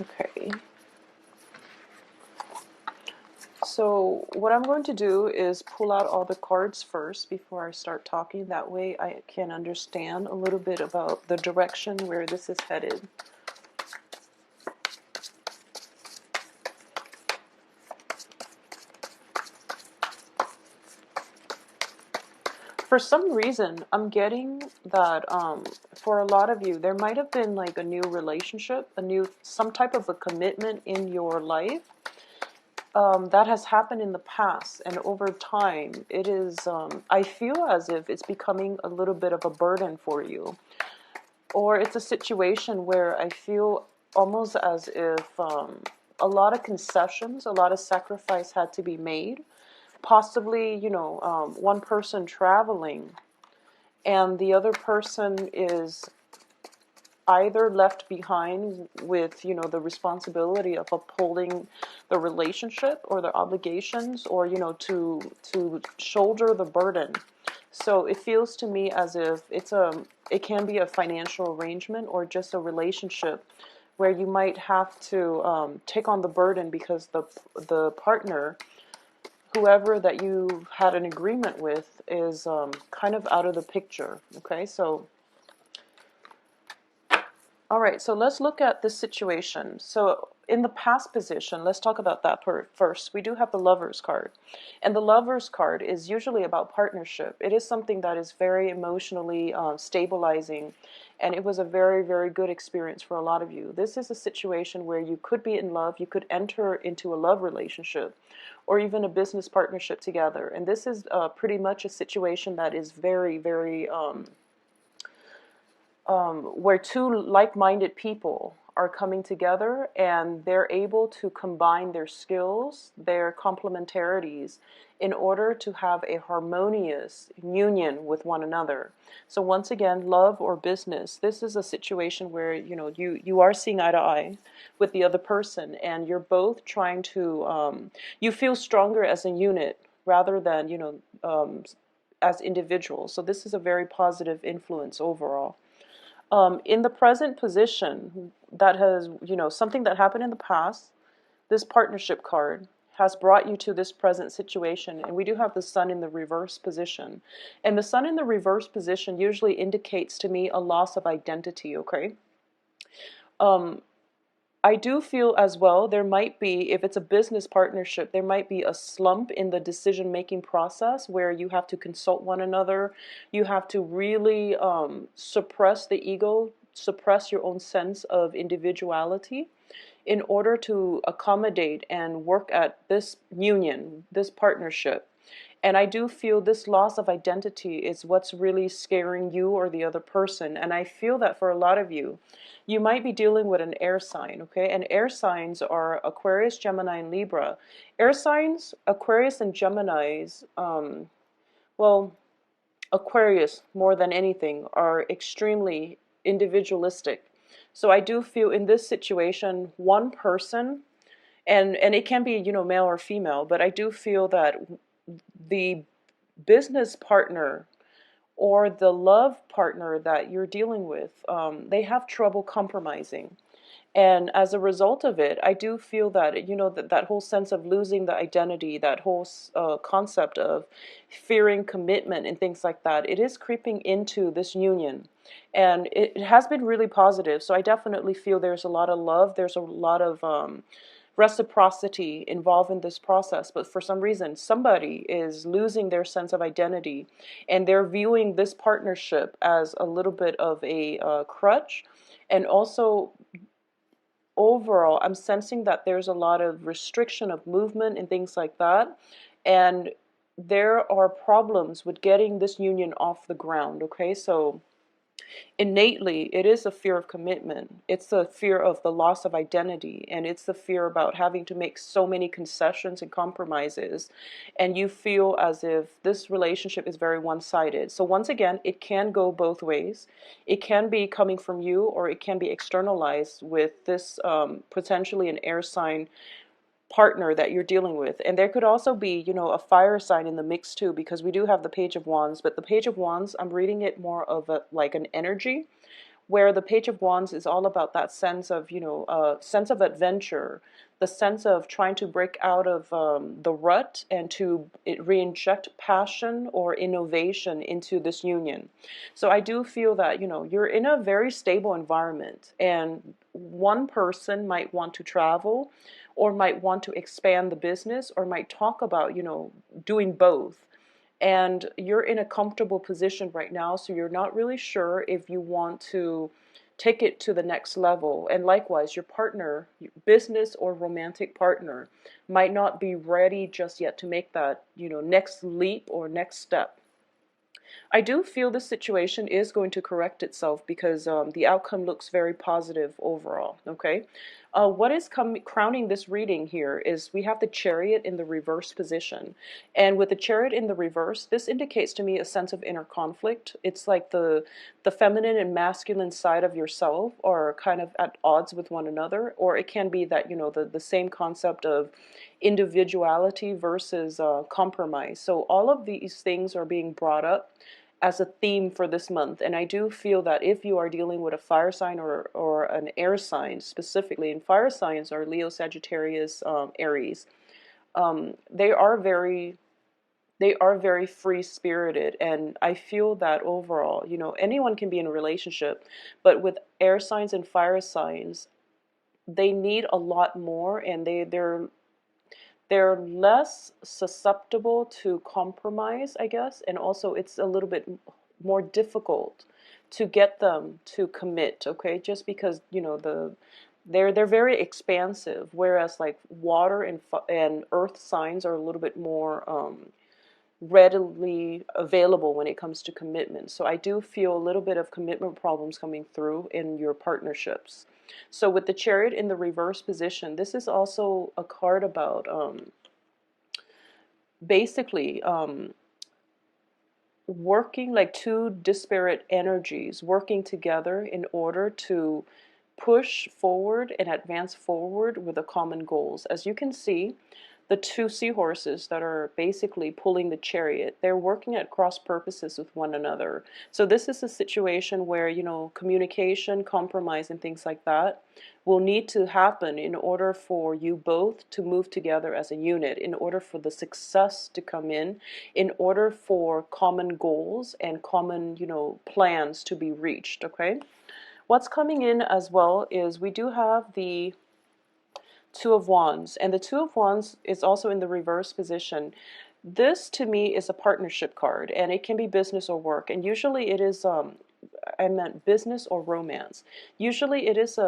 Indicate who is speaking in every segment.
Speaker 1: Okay. So what I'm going to do is pull out all the cards first before I start talking. That way I can understand a little bit about the direction where this is headed. For some reason, I'm getting that for a lot of you, there might have been like a new relationship, some type of a commitment in your life that has happened in the past, and over time, it is. I feel as if it's becoming a little bit of a burden for you, or it's a situation where I feel almost as if a lot of concessions, a lot of sacrifice had to be made. Possibly, one person traveling and the other person is either left behind with the responsibility of upholding the relationship or the obligations, or to shoulder the burden. So it feels to me as if it can be a financial arrangement or just a relationship where you might have to take on the burden because the partner, whoever that you had an agreement with, is kind of out of the picture. Okay, so all right, so let's look at this situation. So in the past position, let's talk about that first. We do have the Lovers card. And the Lovers card is usually about partnership. It is something that is very emotionally stabilizing. And it was a very, very good experience for a lot of you. This is a situation where you could be in love. You could enter into a love relationship or even a business partnership together. And this is pretty much a situation that is very, very where two like-minded people are coming together and they're able to combine their skills, their complementarities, in order to have a harmonious union with one another. So once again, love or business, this is a situation where you are seeing eye to eye with the other person, and you're both trying to you feel stronger as a unit rather than as individuals. So this is a very positive influence overall. In the present position, that has, something that happened in the past, this partnership card has brought you to this present situation. And we do have the Sun in the reverse position. And the Sun in the reverse position usually indicates to me a loss of identity, okay? I do feel as well there might be, if it's a business partnership, there might be a slump in the decision-making process where you have to consult one another. You have to really suppress the ego, suppress your own sense of individuality in order to accommodate and work at this union, this partnership. And I do feel this loss of identity is what's really scaring you or the other person. And I feel that for a lot of you, you might be dealing with an air sign, okay? And air signs are Aquarius, Gemini, and Libra. Air signs, Aquarius and Geminis, well, Aquarius more than anything, are extremely individualistic. So I do feel in this situation, one person, and it can be, male or female, but I do feel that the business partner or the love partner that you're dealing with, they have trouble compromising. And as a result of it, I do feel that, that whole sense of losing the identity, that whole concept of fearing commitment and things like that, it is creeping into this union. And it has been really positive. So I definitely feel there's a lot of love. There's a lot of reciprocity involved in this process, but for some reason somebody is losing their sense of identity and they're viewing this partnership as a little bit of a crutch. And also overall I'm sensing that there's a lot of restriction of movement and things like that, and there are problems with getting this union off the ground. Okay, so innately it is a fear of commitment, it's the fear of the loss of identity, and it's the fear about having to make so many concessions and compromises, and you feel as if this relationship is very one-sided. So once again, it can go both ways. It can be coming from you, or it can be externalized with this potentially an air sign partner that you're dealing with. And there could also be, a fire sign in the mix too, because we do have the Page of Wands, but the Page of Wands, I'm reading it more of like an energy, where the Page of Wands is all about that sense of, sense of adventure, the sense of trying to break out of the rut and to re-inject passion or innovation into this union. So I do feel that, you're in a very stable environment, and one person might want to travel or might want to expand the business or might talk about, doing both. And you're in a comfortable position right now, so you're not really sure if you want to take it to the next level. And likewise, your partner, business or romantic partner, might not be ready just yet to make that, next leap or next step. I do feel this situation is going to correct itself because the outcome looks very positive overall, okay? What is crowning this reading here is we have the Chariot in the reverse position. And with the Chariot in the reverse, this indicates to me a sense of inner conflict. It's like the feminine and masculine side of yourself are kind of at odds with one another, or it can be that, the same concept of individuality versus compromise. So all of these things are being brought up as a theme for this month. And I do feel that if you are dealing with a fire sign or an air sign specifically, and fire signs are Leo, Sagittarius, Aries, they are very free spirited. And I feel that overall, anyone can be in a relationship, but with air signs and fire signs, they need a lot more, and they're less susceptible to compromise, I guess, and also it's a little bit more difficult to get them to commit, okay? Just because, they're very expansive, whereas like water and earth signs are a little bit more readily available when it comes to commitment. So I do feel a little bit of commitment problems coming through in your partnerships. So with the Chariot in the reverse position, this is also a card about basically working like two disparate energies working together in order to push forward and advance forward with the common goals. As you can see, the two seahorses that are basically pulling the chariot, they're working at cross purposes with one another. So this is a situation where, communication, compromise, and things like that will need to happen in order for you both to move together as a unit, in order for the success to come in order for common goals and common, plans to be reached, okay? What's coming in as well is we do have the Two of Wands, and the Two of Wands is also in the reverse position. This to me is a partnership card, and it can be business or work, and usually it is I meant business or romance. Usually it is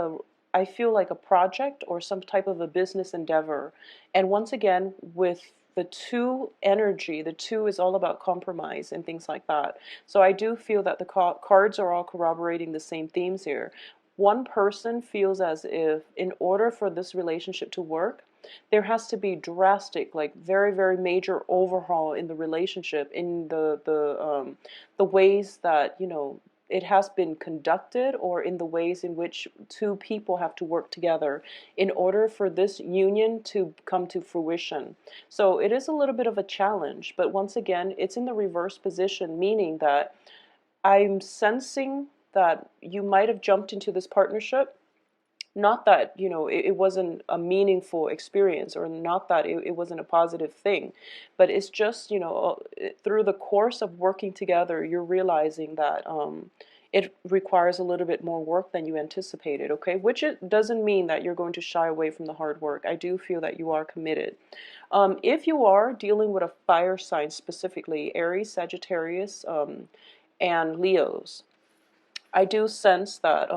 Speaker 1: I feel like a project or some type of a business endeavor. And once again, with the two energy, the two is all about compromise and things like that. So I do feel that the cards are all corroborating the same themes here. One person feels as if in order for this relationship to work, there has to be drastic, like very, very major overhaul in the relationship, in the ways that, it has been conducted, or in the ways in which two people have to work together in order for this union to come to fruition. So it is a little bit of a challenge, but once again, it's in the reverse position, meaning that I'm sensing that you might have jumped into this partnership, not that, it wasn't a meaningful experience, or not that it wasn't a positive thing, but it's just, through the course of working together, you're realizing that it requires a little bit more work than you anticipated, okay? Which it doesn't mean that you're going to shy away from the hard work. I do feel that you are committed. If you are dealing with a fire sign, specifically Aries, Sagittarius, and Leos, I do sense that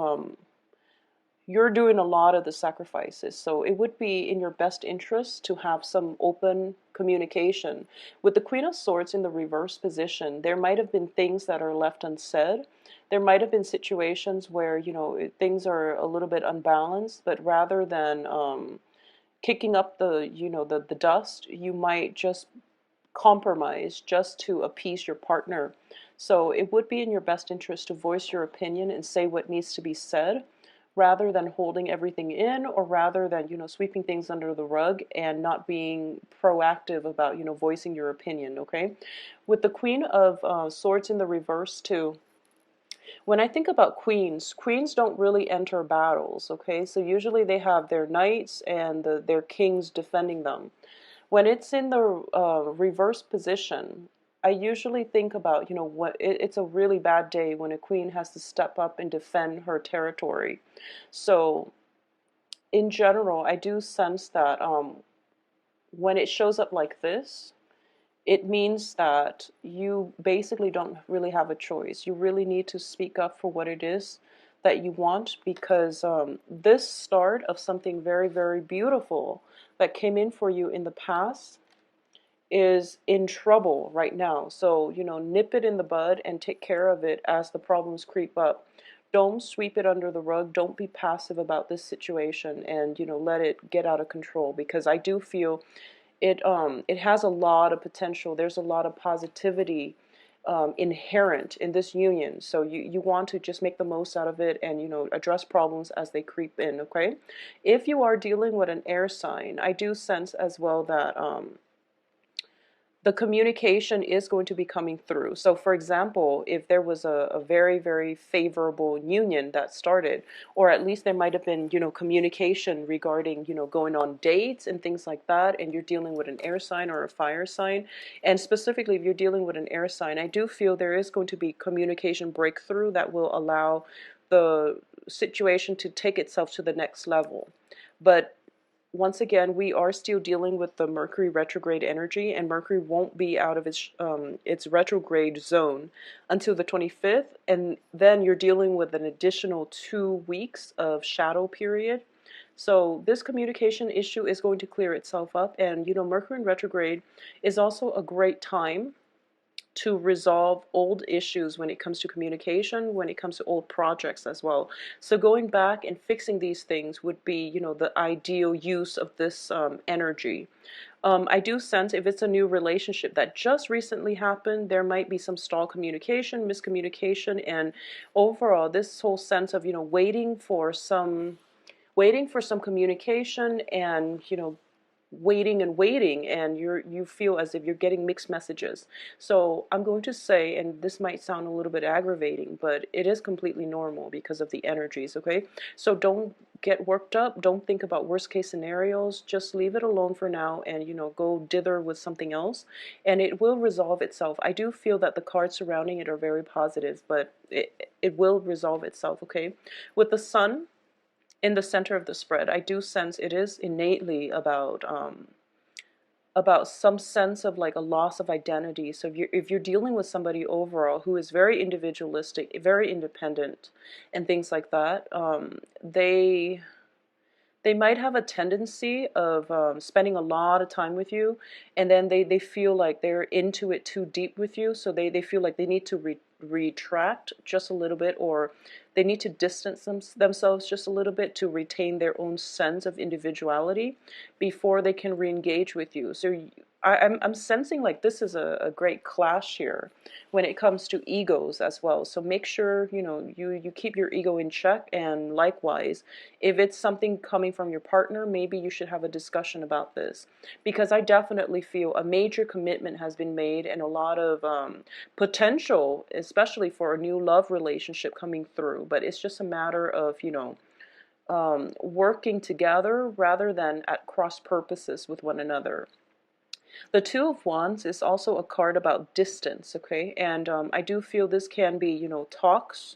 Speaker 1: you're doing a lot of the sacrifices. So it would be in your best interest to have some open communication. With the Queen of Swords in the reverse position, there might have been things that are left unsaid. There might have been situations where, things are a little bit unbalanced, but rather than kicking up the dust, you might just compromise just to appease your partner. So it would be in your best interest to voice your opinion and say what needs to be said, rather than holding everything in, or rather than, sweeping things under the rug and not being proactive about, voicing your opinion, okay? With the Queen of Swords in the reverse too, When I think about queens, queens don't really enter battles, okay? So usually they have their knights and their kings defending them. When it's in the reverse position, I usually think about, it's a really bad day when a queen has to step up and defend her territory. So in general, I do sense that when it shows up like this, it means that you basically don't really have a choice. You really need to speak up for what it is that you want, because this start of something very, very beautiful that came in for you in the past is in trouble right now. So, nip it in the bud and take care of it as the problems creep up. Don't sweep it under the rug. Don't be passive about this situation and, let it get out of control, because I do feel it has a lot of potential. There's a lot of positivity inherent in this union. So you want to just make the most out of it and, address problems as they creep in, okay? If you are dealing with an air sign, I do sense as well that the communication is going to be coming through. So for example, if there was a very, very favorable union that started, or at least there might have been, communication regarding, going on dates and things like that, and you're dealing with an air sign or a fire sign, and specifically if you're dealing with an air sign, I do feel there is going to be communication breakthrough that will allow the situation to take itself to the next level. But once again, we are still dealing with the Mercury retrograde energy, and Mercury won't be out of its retrograde zone until the 25th, and then you're dealing with an additional 2 weeks of shadow period. So this communication issue is going to clear itself up, and Mercury in retrograde is also a great time to resolve old issues when it comes to communication, when it comes to old projects as well. So going back and fixing these things would be, the ideal use of this energy. I do sense if it's a new relationship that just recently happened, there might be some stall communication, miscommunication, and overall this whole sense of, waiting for some communication, and waiting and waiting, and you feel as if you're getting mixed messages. So I'm going to say, and this might sound a little bit aggravating, but it is completely normal because of the energies, okay? So don't get worked up, don't think about worst case scenarios, just leave it alone for now, and go dither with something else, and it will resolve itself. I do feel that the cards surrounding it are very positive, but it will resolve itself, okay? With the sun in the center of the spread, I do sense it is innately about some sense of like a loss of identity. So if you're dealing with somebody overall who is very individualistic, very independent, and things like that, they might have a tendency of spending a lot of time with you, and then they feel like they're into it too deep with you, so they feel like they need to retract just a little bit, or they need to distance themselves just a little bit to retain their own sense of individuality before they can re-engage with you. So I'm sensing like this is a great clash here when it comes to egos as well. So make sure you keep your ego in check, and likewise, if it's something coming from your partner, maybe you should have a discussion about this, because I definitely feel a major commitment has been made and a lot of potential, especially for a new love relationship coming through. But it's just a matter of working together rather than at cross purposes with one another. The Two of Wands is also a card about distance, okay? And I do feel this can be, talks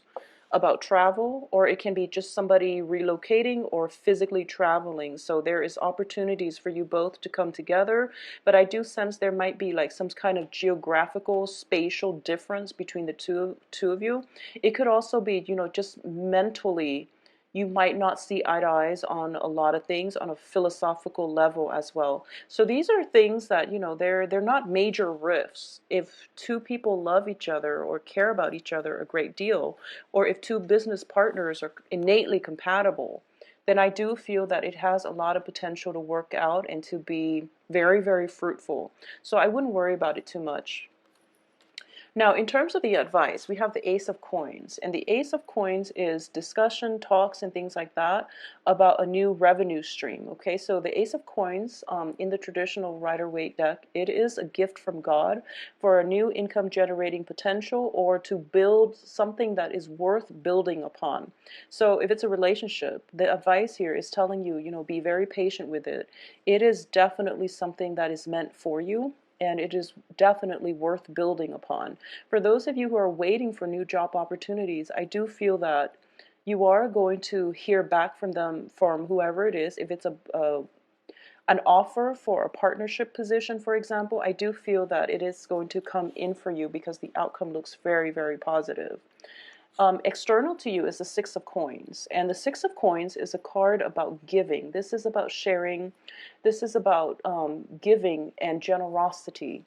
Speaker 1: about travel, or it can be just somebody relocating or physically traveling. So there is opportunities for you both to come together, but I do sense there might be like some kind of geographical, spatial difference between the two of you. It could also be, just mentally you might not see eye to eyes on a lot of things on a philosophical level as well. So these are things that, they're not major rifts. If two people love each other or care about each other a great deal, or if two business partners are innately compatible, then I do feel that it has a lot of potential to work out and to be very, very fruitful. So I wouldn't worry about it too much. Now, in terms of the advice, we have the Ace of Coins, and the Ace of Coins is discussion, talks, and things like that about a new revenue stream. Okay, so the Ace of Coins in the traditional Rider-Waite deck, it is a gift from God for a new income generating potential or to build something that is worth building upon. So if it's a relationship, the advice here is telling you, be very patient with it. It is definitely something that is meant for you, and it is definitely worth building upon. For those of you who are waiting for new job opportunities, I do feel that you are going to hear back from them, from whoever it is. If it's an offer for a partnership position, for example, I do feel that it is going to come in for you because the outcome looks very, very positive. External to you is the Six of Coins, and the Six of Coins is a card about giving. This is about sharing. This is about giving and generosity.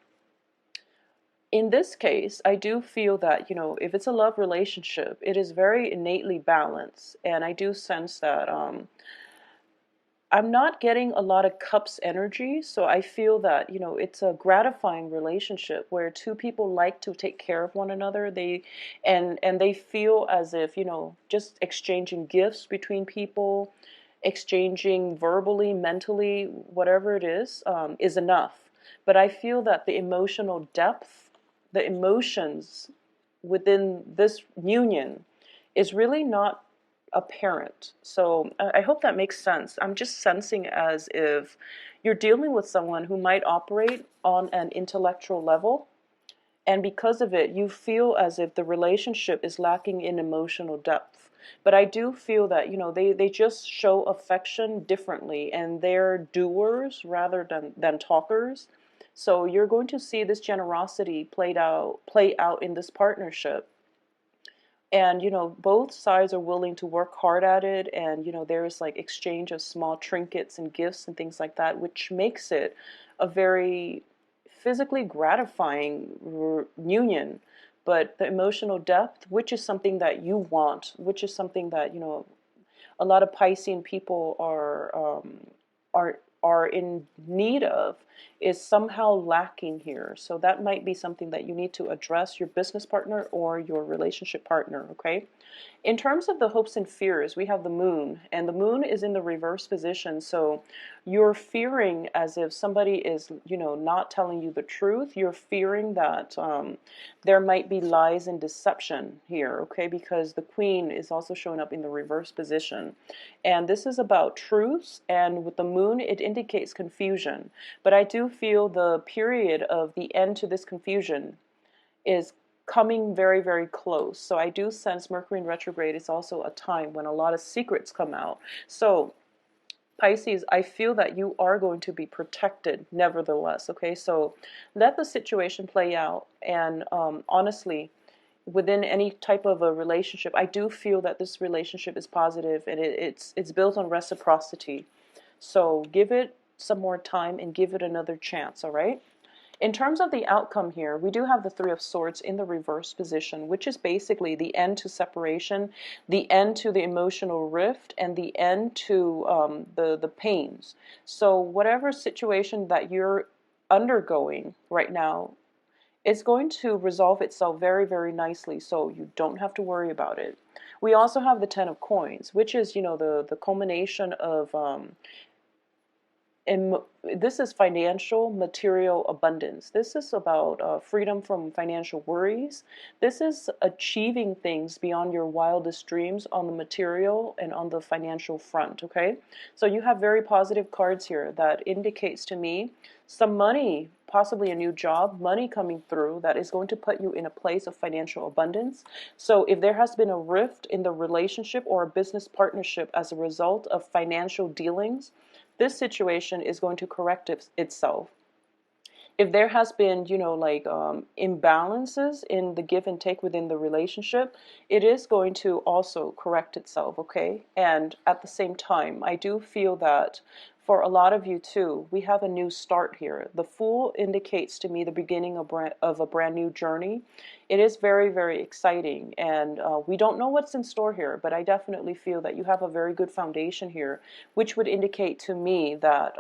Speaker 1: In this case, I do feel that, if it's a love relationship, it is very innately balanced, and I do sense that I'm not getting a lot of cups energy, so I feel that, it's a gratifying relationship where two people like to take care of one another. And they feel as if, just exchanging gifts between people, exchanging verbally, mentally, whatever it is enough. But I feel that the emotional depth, the emotions within this union is really not apparent. So I hope that makes sense. I'm just sensing as if you're dealing with someone who might operate on an intellectual level, and because of it, you feel as if the relationship is lacking in emotional depth. But I do feel that, they just show affection differently, and they're doers rather than talkers. So you're going to see this generosity play out in this partnership. And both sides are willing to work hard at it, and there's like exchange of small trinkets and gifts and things like that, which makes it a very physically gratifying union. But the emotional depth, which is something that you want, which is something that a lot of Piscean people are in need of, is somehow lacking here. So that might be something that you need to address your business partner or your relationship partner, okay? In terms of the hopes and fears, we have the moon, and the moon is in the reverse position. So you're fearing as if somebody is, not telling you the truth. You're fearing that there might be lies and deception here, okay? Because the queen is also showing up in the reverse position. And this is about truths, and with the moon, it indicates confusion. But I do feel the period of the end to this confusion is coming very, very close. So I do sense Mercury in retrograde is also a time when a lot of secrets come out. So Pisces, I feel that you are going to be protected nevertheless, okay? So let the situation play out. And honestly, within any type of a relationship, I do feel that this relationship is positive, and it's built on reciprocity. So give it some more time and give it another chance, all right? In terms of the outcome here, we do have the Three of Swords in the reverse position, which is basically the end to separation, the end to the emotional rift, and the end to the pains. So whatever situation that you're undergoing right now, it's going to resolve itself very, very nicely, so you don't have to worry about it. We also have the Ten of Coins, which is, the culmination of and this is financial, material abundance. This is about freedom from financial worries. This is achieving things beyond your wildest dreams on the material and on the financial front, okay? So you have very positive cards here that indicates to me some money, possibly a new job, money coming through that is going to put you in a place of financial abundance. So if there has been a rift in the relationship or a business partnership as a result of financial dealings, this situation is going to correct itself. If there has been, imbalances in the give and take within the relationship, it is going to also correct itself, okay? And at the same time, I do feel that For a lot of you too, we have a new start here. The Fool indicates to me the beginning of a brand new journey. It is very, very exciting, and we don't know what's in store here, but I definitely feel that you have a very good foundation here, which would indicate to me that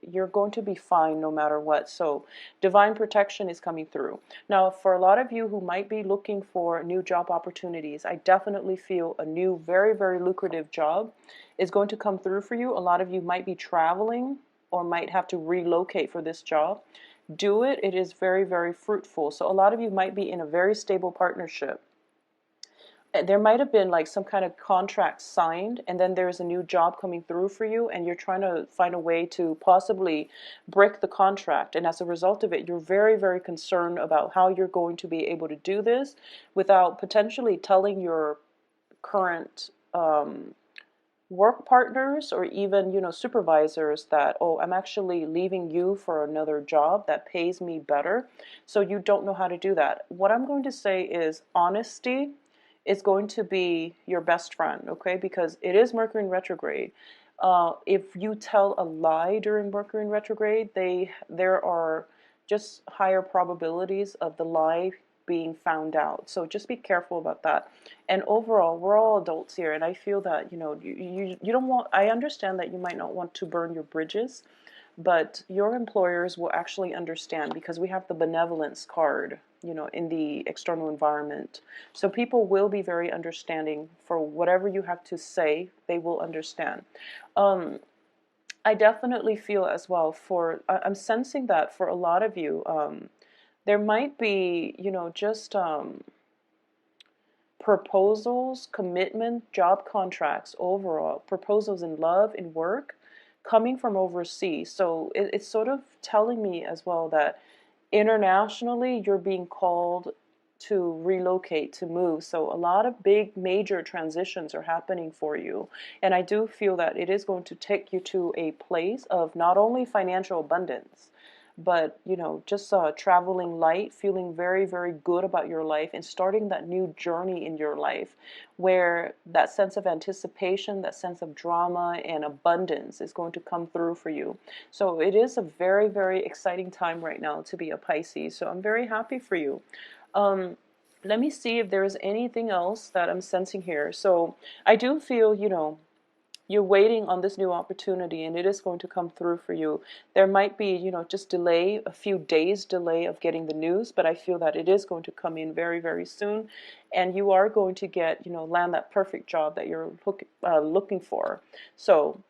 Speaker 1: you're going to be fine no matter what. So divine protection is coming through. Now, for a lot of you who might be looking for new job opportunities, I definitely feel a new, very, very lucrative job is going to come through for you. A lot of you might be traveling or might have to relocate for this job. Do it. It is very, very fruitful. So a lot of you might be in a very stable partnership. There might have been like some kind of contract signed, and then there's a new job coming through for you, and you're trying to find a way to possibly break the contract. And as a result of it, you're very, very concerned about how you're going to be able to do this without potentially telling your current work partners or even, you know, supervisors that, oh, I'm actually leaving you for another job that pays me better. So you don't know how to do that. What I'm going to say is honesty is going to be your best friend, okay? Because it is Mercury in retrograde. If you tell a lie during Mercury in retrograde, there are just higher probabilities of the lie being found out. So just be careful about that. And overall, we're all adults here, and I feel that, you know, you don't want, I understand that you might not want to burn your bridges, but your employers will actually understand because we have the benevolence card, you know, in the external environment. So people will be very understanding for whatever you have to say. They will understand. I definitely feel as well I'm sensing that for a lot of you, there might be, you know, just proposals, commitment, job contracts, overall, proposals in love, in work, coming from overseas. So it's sort of telling me as well that internationally you're being called to relocate, to move. So a lot of big major transitions are happening for you. And I do feel that it is going to take you to a place of not only financial abundance, but, you know, just traveling light, feeling very, very good about your life and starting that new journey in your life where that sense of anticipation, that sense of drama and abundance is going to come through for you. So it is a very, very exciting time right now to be a Pisces. So I'm very happy for you. Let me see if there's anything else that I'm sensing here. So I do feel, you know, you're waiting on this new opportunity and it is going to come through for you. There might be, you know, just delay, a few days delay of getting the news, but I feel that it is going to come in very, very soon. And you are going to get, you know, land that perfect job that you're looking for. So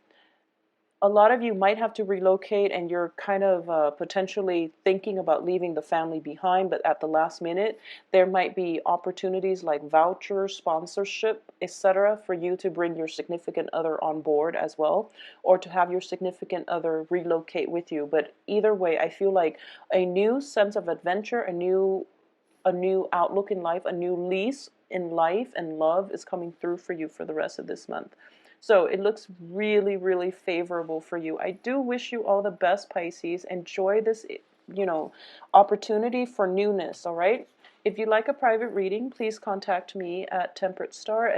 Speaker 1: a lot of you might have to relocate and you're kind of potentially thinking about leaving the family behind, but at the last minute, there might be opportunities like vouchers, sponsorship, etc. for you to bring your significant other on board as well, or to have your significant other relocate with you. But either way, I feel like a new sense of adventure, a new outlook in life, a new lease in life and love is coming through for you for the rest of this month. So it looks really, really favorable for you. I do wish you all the best, Pisces. Enjoy this, you know, opportunity for newness, all right? If you'd like a private reading, please contact me at Temperate Star at